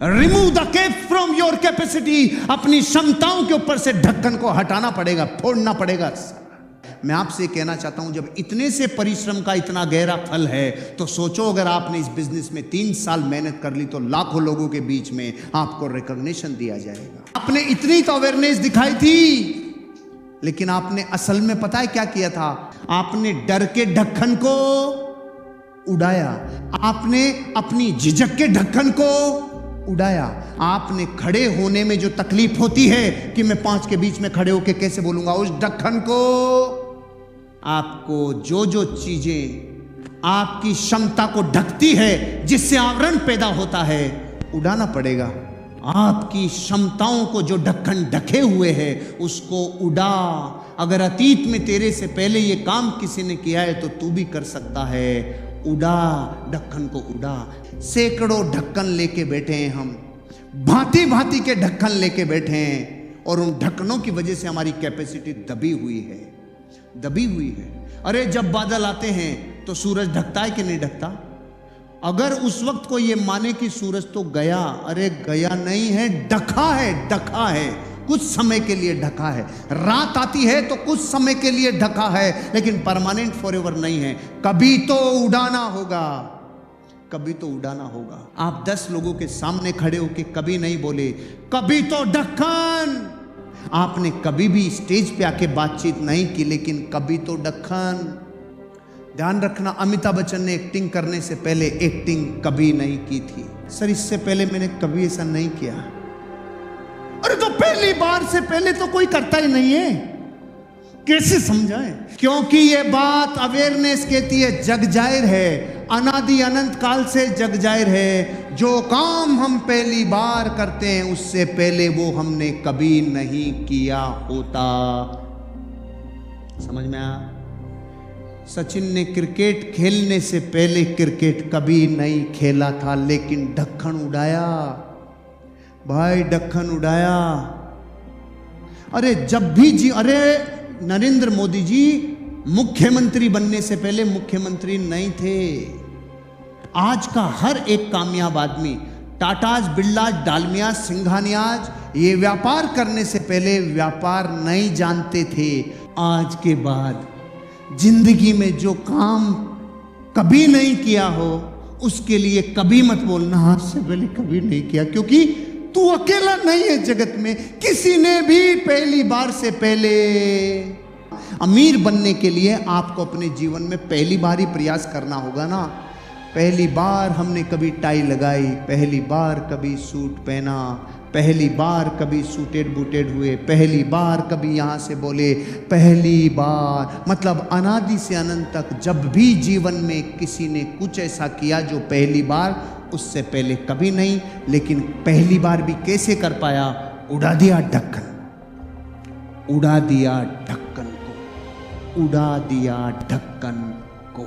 Remove the cap from your capacity. अपनी क्षमताओं के ऊपर से ढक्कन को हटाना पड़ेगा, फोड़ना पड़ेगा। मैं आपसे कहना चाहता हूं, जब इतने से परिश्रम का इतना गहरा फल है तो सोचो अगर आपने इस बिजनेस में 3 साल मेहनत कर ली तो लाखों लोगों के बीच में आपको रिकॉग्निशन दिया जाएगा। आपने इतनी तो अवेयरनेस दिखाई थी, लेकिन आपने असल में पता है क्या किया था? आपने डर के ढक्कन को उड़ाया, आपने अपनी झिझक के ढक्कन को उड़ाया। आपने खड़े होने में जो तकलीफ होती है कि मैं 5 के बीच में खड़े होकर कैसे बोलूंगा, उस ढक्कन को आपको जो जो चीजें आपकी क्षमता को ढकती है, जिससे आवरण पैदा होता है, उड़ाना पड़ेगा। आपकी क्षमताओं को जो ढक्कन ढके हुए है उसको उड़ा। अगर अतीत में तेरे से पहले ये काम किसी ने किया है तो तू भी कर सकता है। उड़ा, ढक्कन को उड़ा। सैकड़ों ढक्कन लेके बैठे हैं हम, भांति भांति के ढक्कन लेके बैठे हैं, और उन ढक्कनों की वजह से हमारी कैपेसिटी दबी हुई है, दबी हुई है। अरे जब बादल आते हैं तो सूरज ढकता है कि नहीं ढकता? अगर उस वक्त को ये माने कि सूरज तो गया, अरे गया नहीं है, ढका है, ढका है, कुछ समय के लिए ढका है। रात आती है तो कुछ समय के लिए ढका है, लेकिन परमानेंट फॉरएवर नहीं है। कभी तो उड़ाना होगा, कभी तो उड़ाना होगा। आप 10 लोगों के सामने खड़े होके कभी नहीं बोले कभी तो ढक्कन। आपने कभी भी स्टेज पे आके बातचीत नहीं की, लेकिन कभी तो ढक्कन। ध्यान रखना, अमिताभ बच्चन ने एक्टिंग करने से पहले एक्टिंग कभी नहीं की थी। सर इससे पहले मैंने कभी ऐसा नहीं किया। अरे तो पहली बार से पहले तो कोई करता ही नहीं है, कैसे समझाएं? क्योंकि ये बात अवेयरनेस कहती है, जग जाहिर है, अनादि अनंत काल से जग जाहिर है। जो काम हम पहली बार करते हैं उससे पहले वो हमने कभी नहीं किया होता। समझ में आया? सचिन ने क्रिकेट खेलने से पहले क्रिकेट कभी नहीं खेला था, लेकिन ढक्कन उड़ाया भाई, ढक्कन उड़ाया। अरे जब भी अरे नरेंद्र मोदी जी मुख्यमंत्री बनने से पहले मुख्यमंत्री नहीं थे। आज का हर एक कामयाब आदमी, टाटाज, बिरलाज, डालमियाज, सिंघानियाज, ये व्यापार करने से पहले व्यापार नहीं जानते थे। आज के बाद जिंदगी में जो काम कभी नहीं किया हो उसके लिए कभी मत बोलना आज से पहले कभी नहीं किया, क्योंकि तू अकेला नहीं है जगत में। किसी ने भी पहली बार से पहले। अमीर बनने के लिए आपको अपने जीवन में पहली बार ही प्रयास करना होगा ना। पहली बार हमने कभी टाई लगाई, पहली बार कभी सूट पहना, पहली बार कभी सूटेड बूटेड हुए, पहली बार कभी यहाँ से बोले, पहली बार। मतलब अनादि से अनंत तक जब भी जीवन में किसी ने कुछ ऐसा किया जो पहली बार, उससे पहले कभी नहीं। लेकिन पहली बार भी कैसे कर पाया? उड़ा दिया ढक्कन, उड़ा दिया ढक्कन को, उड़ा दिया ढक्कन को।